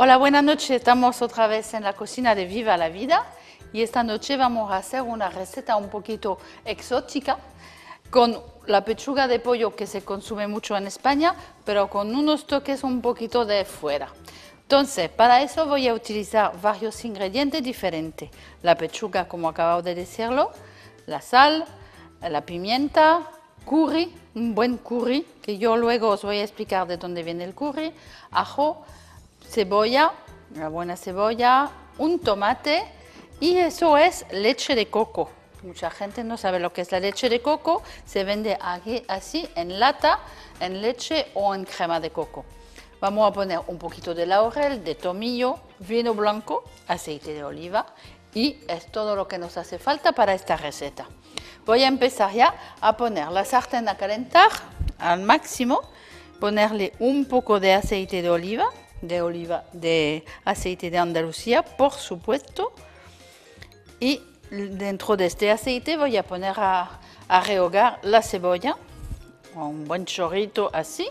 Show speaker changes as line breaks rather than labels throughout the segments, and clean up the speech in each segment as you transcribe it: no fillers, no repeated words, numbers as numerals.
Hola, buenas noches. Estamos otra vez en la cocina de Viva la Vida y esta noche vamos a hacer una receta un poquito exótica con la pechuga de pollo que se consume mucho en España, pero con unos toques un poquito de fuera. Entonces, para eso voy a utilizar varios ingredientes diferentes. La pechuga, como acabo de decirlo, la sal, la pimienta, curry, un buen curry, que yo luego os voy a explicar de dónde viene el curry, ajo, cebolla, una buena cebolla, un tomate y eso es leche de coco. Mucha gente no sabe lo que es la leche de coco, se vende aquí, así en lata, en leche o en crema de coco. Vamos a poner un poquito de laurel, de tomillo, vino blanco, aceite de oliva y es todo lo que nos hace falta para esta receta. Voy a empezar ya a poner la sartén a calentar al máximo, ponerle un poco de aceite de aceite de Andalucía, por supuesto, y dentro de este aceite voy a poner a rehogar la cebolla, un buen chorrito así.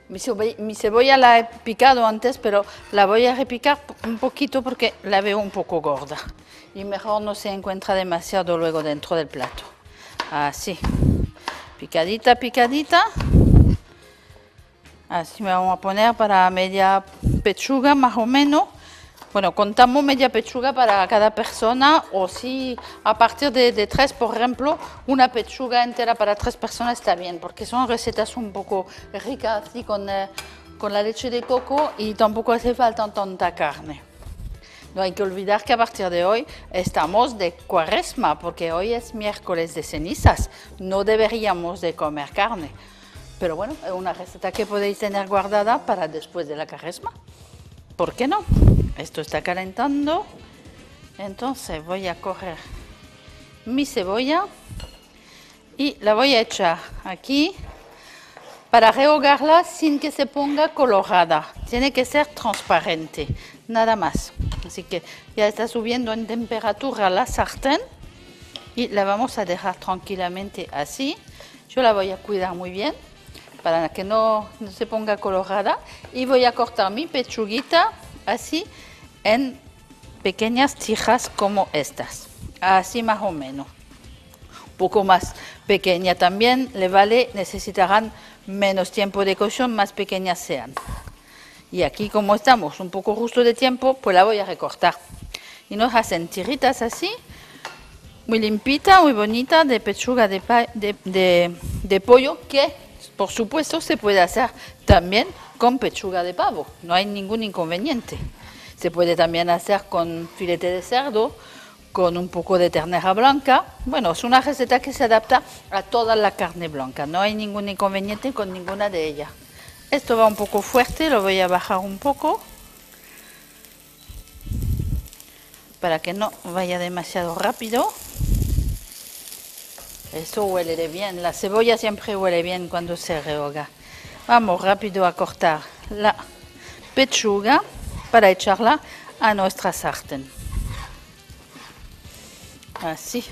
Mi cebolla la he picado antes, pero la voy a repicar un poquito porque la veo un poco gorda y mejor no se encuentra demasiado luego dentro del plato. Así, picadita, picadita. Así me vamos a poner para media pechuga más o menos. Bueno, contamos media pechuga para cada persona o si a partir de 3, por ejemplo, una pechuga entera para 3 personas está bien, porque son recetas un poco ricas así con la leche de coco y tampoco hace falta tanta carne. No hay que olvidar que a partir de hoy estamos de cuaresma, porque hoy es miércoles de cenizas, no deberíamos de comer carne. Pero bueno, es una receta que podéis tener guardada para después de la cuaresma. ¿Por qué no? Esto está calentando. Entonces voy a coger mi cebolla y la voy a echar aquí para rehogarla sin que se ponga colorada. Tiene que ser transparente, nada más. Así que ya está subiendo en temperatura la sartén y la vamos a dejar tranquilamente así. Yo la voy a cuidar muy bien para que no se ponga colorada y voy a cortar mi pechuguita así en pequeñas tiras como estas, así más o menos. Un poco más pequeña también le vale, necesitarán menos tiempo de cocción, más pequeñas sean. Y aquí como estamos un poco justo de tiempo, pues la voy a recortar. Y nos hacen tiritas así, muy limpita, muy bonita, de pechuga de pollo que por supuesto se puede hacer también con pechuga de pavo, no hay ningún inconveniente. Se puede también hacer con filete de cerdo, con un poco de ternera blanca. Bueno, es una receta que se adapta a toda la carne blanca, no hay ningún inconveniente con ninguna de ellas. Esto va un poco fuerte, lo voy a bajar un poco para que no vaya demasiado rápido. Eso huele de bien, la cebolla siempre huele bien cuando se rehoga. Vamos rápido a cortar la pechuga para echarla a nuestra sartén. Así,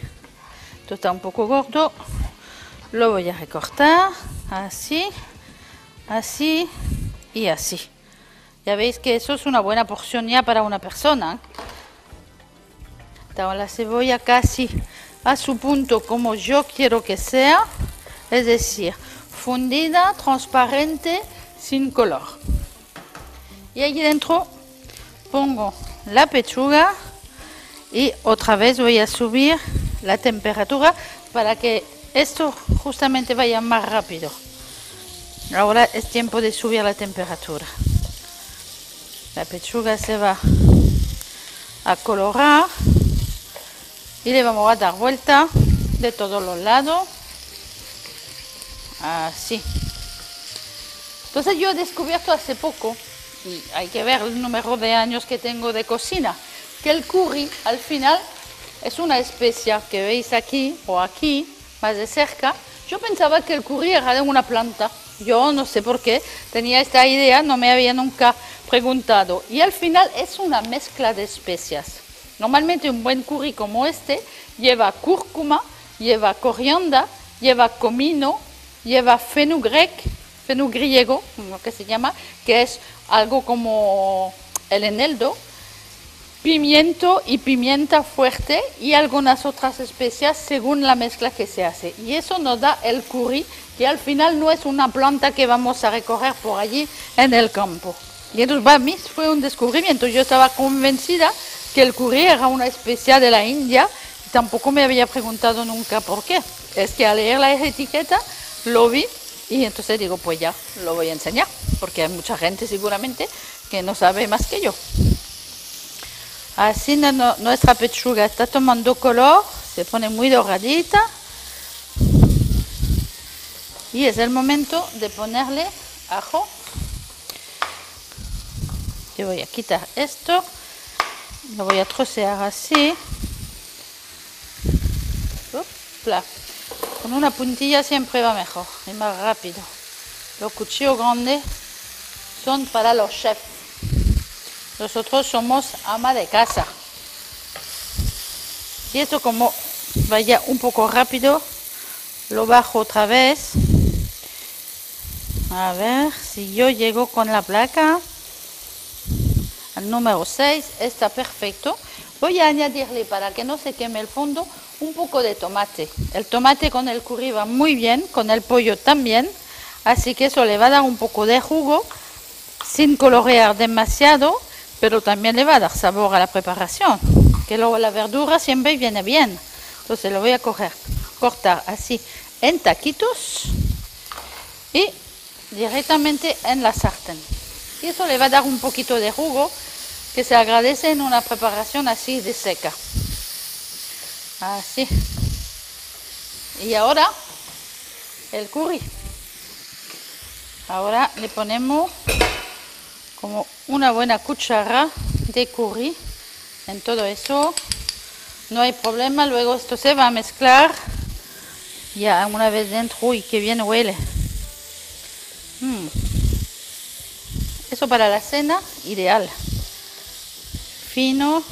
esto está un poco gordo, lo voy a recortar, así, así y así. Ya veis que eso es una buena porción ya para una persona. Tengo la cebolla casi a su punto como yo quiero que sea, es decir, fundida, transparente, sin color. Y allí dentro pongo la pechuga y otra vez voy a subir la temperatura para que esto justamente vaya más rápido. Ahora es tiempo de subir la temperatura. La pechuga se va a colorar y le vamos a dar vuelta de todos los lados, así. Entonces yo he descubierto hace poco, y hay que ver el número de años que tengo de cocina, que el curry al final es una especia que veis aquí o aquí, más de cerca. Yo pensaba que el curry era de una planta, yo no sé por qué, tenía esta idea, no me había nunca preguntado. Y al final es una mezcla de especias. Normalmente un buen curry como este lleva cúrcuma, lleva coriandra, lleva comino, lleva fenugreek fenugreco griego, lo que se llama, que es algo como el eneldo, pimiento y pimienta fuerte y algunas otras especias según la mezcla que se hace. Y eso nos da el curry, que al final no es una planta que vamos a recoger por allí en el campo. Y entonces para mí fue un descubrimiento. Yo estaba convencida que el curry era una especia de la India y tampoco me había preguntado nunca por qué. Es que al leer la etiqueta lo vi y entonces digo, pues ya lo voy a enseñar, porque hay mucha gente seguramente que no sabe más que yo. Así nuestra pechuga está tomando color, se pone muy doradita y es el momento de ponerle ajo. Yo voy a quitar esto, lo voy a trocear así. Upla. Con una puntilla siempre va mejor y más rápido. Los cuchillos grandes son para los chefs. Nosotros somos ama de casa. Y esto, como vaya un poco rápido, lo bajo otra vez. A ver si yo llego con la placa al número 6. Está perfecto. Voy a añadirle, para que no se queme el fondo, un poco de tomate. El tomate con el curry va muy bien, con el pollo también. Así que eso le va a dar un poco de jugo, sin colorear demasiado, pero también le va a dar sabor a la preparación, que luego la verdura siempre viene bien. Entonces lo voy a cortar así en taquitos y directamente en la sartén. Y eso le va a dar un poquito de jugo que se agradece en una preparación así de seca. Así. Y ahora el curry. Ahora le ponemos como una buena cuchara de curry en todo eso. No hay problema, luego esto se va a mezclar ya una vez dentro. Uy, qué bien huele. Eso para la cena, ideal. Fino,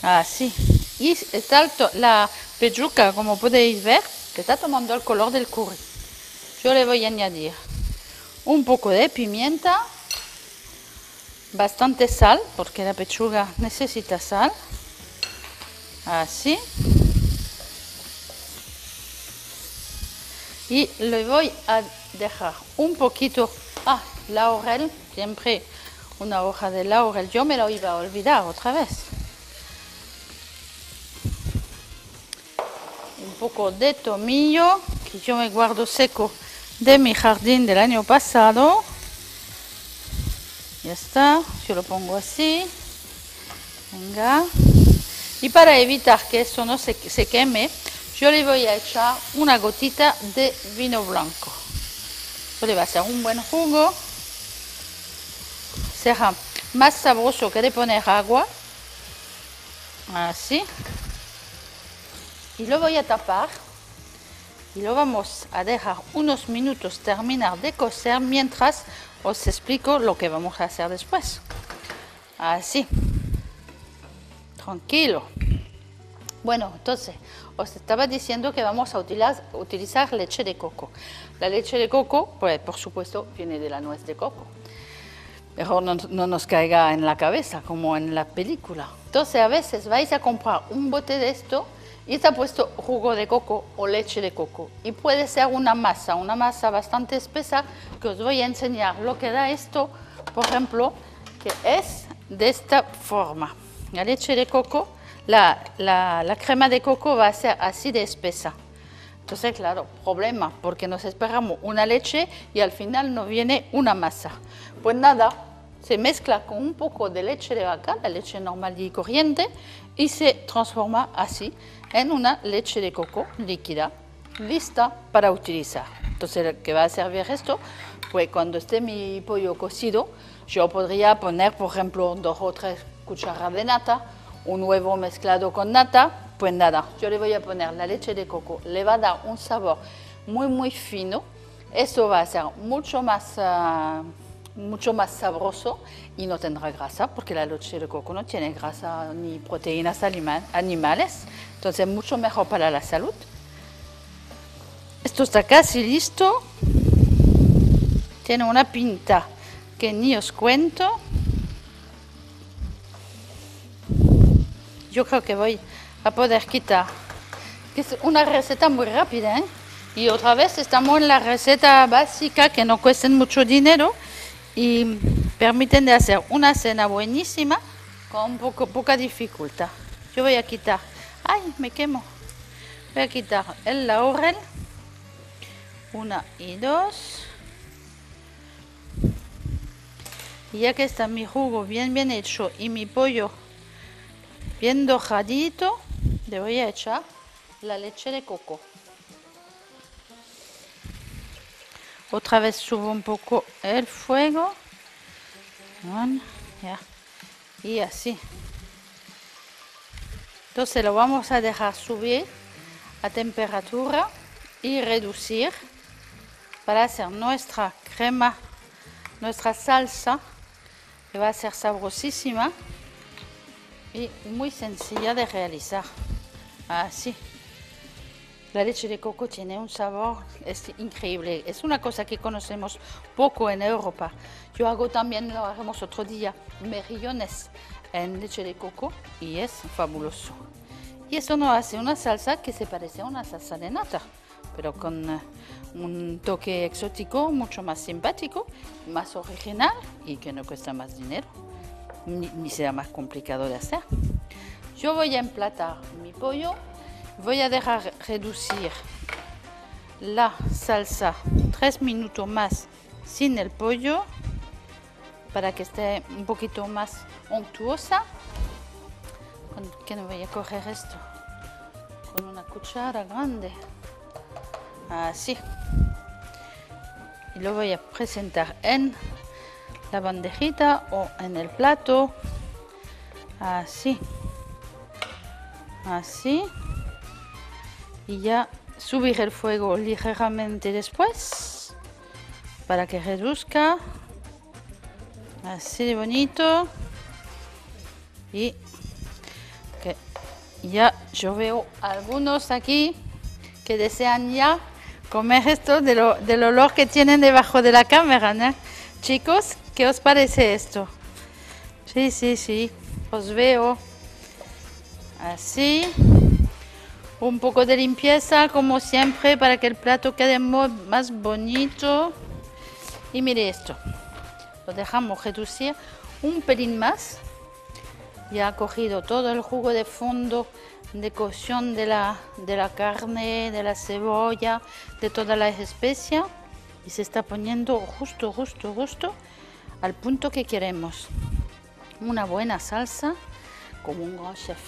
así. Y está la pechuga, como podéis ver, que está tomando el color del curry. Yo le voy a añadir un poco de pimienta, bastante sal, porque la pechuga necesita sal, así. Y le voy a dejar un poquito, laurel, siempre una hoja de laurel, yo me lo iba a olvidar otra vez. Un poco de tomillo, que yo me guardo seco de mi jardín del año pasado. Ya está, yo lo pongo así. Venga. Y para evitar que eso no se queme, yo le voy a echar una gotita de vino blanco. Eso le va a hacer un buen jugo. Será más sabroso que de poner agua. Así. Y lo voy a tapar. Y lo vamos a dejar unos minutos terminar de cocer mientras os explico lo que vamos a hacer después. Así. Tranquilo. Bueno, entonces, os estaba diciendo que vamos a utilizar leche de coco. La leche de coco, pues por supuesto, viene de la nuez de coco. Mejor no nos caiga en la cabeza, como en la película. Entonces, a veces vais a comprar un bote de esto y está puesto jugo de coco o leche de coco. Y puede ser una masa bastante espesa, que os voy a enseñar lo que da esto, por ejemplo, que es de esta forma. La leche de coco, la crema de coco va a ser así de espesa. Entonces, claro, problema, porque nos esperamos una leche y al final nos viene una masa. Pues nada, se mezcla con un poco de leche de vaca, la leche normal y corriente, y se transforma así en una leche de coco líquida, lista para utilizar. Entonces, ¿qué va a servir esto? Pues cuando esté mi pollo cocido, yo podría poner, por ejemplo, 2 o 3 cucharadas de nata, un huevo mezclado con nata. Pues nada, yo le voy a poner la leche de coco, le va a dar un sabor muy fino. Eso va a ser mucho más sabroso y no tendrá grasa, porque la leche de coco no tiene grasa ni proteínas animales. Entonces, mucho mejor para la salud. Esto está casi listo. Tiene una pinta que ni os cuento. Yo creo que voy a poder quitar. Que es una receta muy rápida, ¿eh? Y otra vez estamos en la receta básica que no cuesten mucho dinero y permiten de hacer una cena buenísima con poca dificultad. Yo voy a quitar, ay, me quemo. Voy a quitar el laurel, 1 y 2. Y ya que está mi jugo bien hecho y mi pollo bien doradito, le voy a echar la leche de coco. Otra vez subo un poco el fuego. Bueno, ya. Y así. Entonces lo vamos a dejar subir a temperatura y reducir para hacer nuestra crema, nuestra salsa, que va a ser sabrosísima y muy sencilla de realizar. Así. La leche de coco tiene un sabor increíble. Es una cosa que conocemos poco en Europa. Yo hago también, lo haremos otro día, mejillones en leche de coco y es fabuloso. Y eso nos hace una salsa que se parece a una salsa de nata, pero con un toque exótico mucho más simpático, más original y que no cuesta más dinero, ni será más complicado de hacer. Yo voy a emplatar mi pollo. Voy a dejar reducir la salsa 3 minutos más sin el pollo para que esté un poquito más untuosa. ¿Qué no voy a coger esto? Con una cuchara grande. Así. Y lo voy a presentar en la bandejita o en el plato. Así. Así. Y ya subir el fuego ligeramente después para que reduzca, así de bonito. Y que ya yo veo algunos aquí que desean ya comer esto del olor que tienen debajo de la cámara, ¿no? Chicos, ¿qué os parece esto? Sí, os veo así. Un poco de limpieza, como siempre, para que el plato quede más bonito. Y mire esto. Lo dejamos reducir un pelín más. Ya ha cogido todo el jugo de fondo de cocción de la carne, de la cebolla, de todas las especias. Y se está poniendo justo al punto que queremos. Una buena salsa como un gran chef.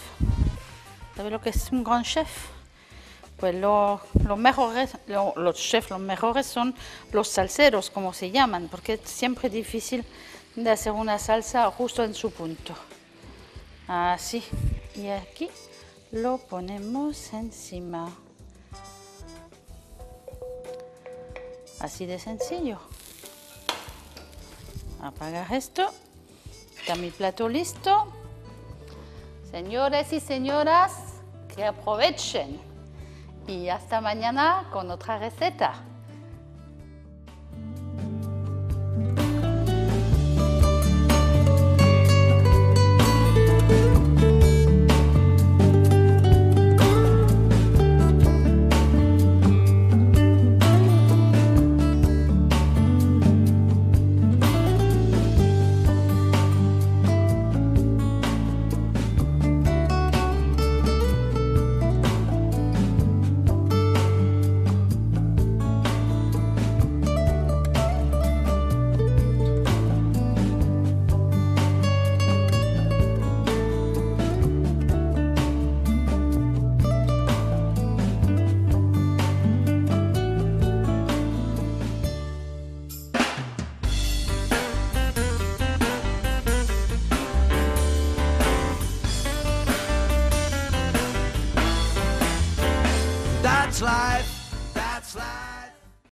¿Sabes lo que es un gran chef? Pues los chefs los mejores son los salseros, como se llaman, porque es siempre difícil de hacer una salsa justo en su punto. Así. Y aquí lo ponemos encima. Así de sencillo. Apagar esto. Está mi plato listo. Señores y señoras, que aprovechen y hasta mañana con otra receta.
That's life.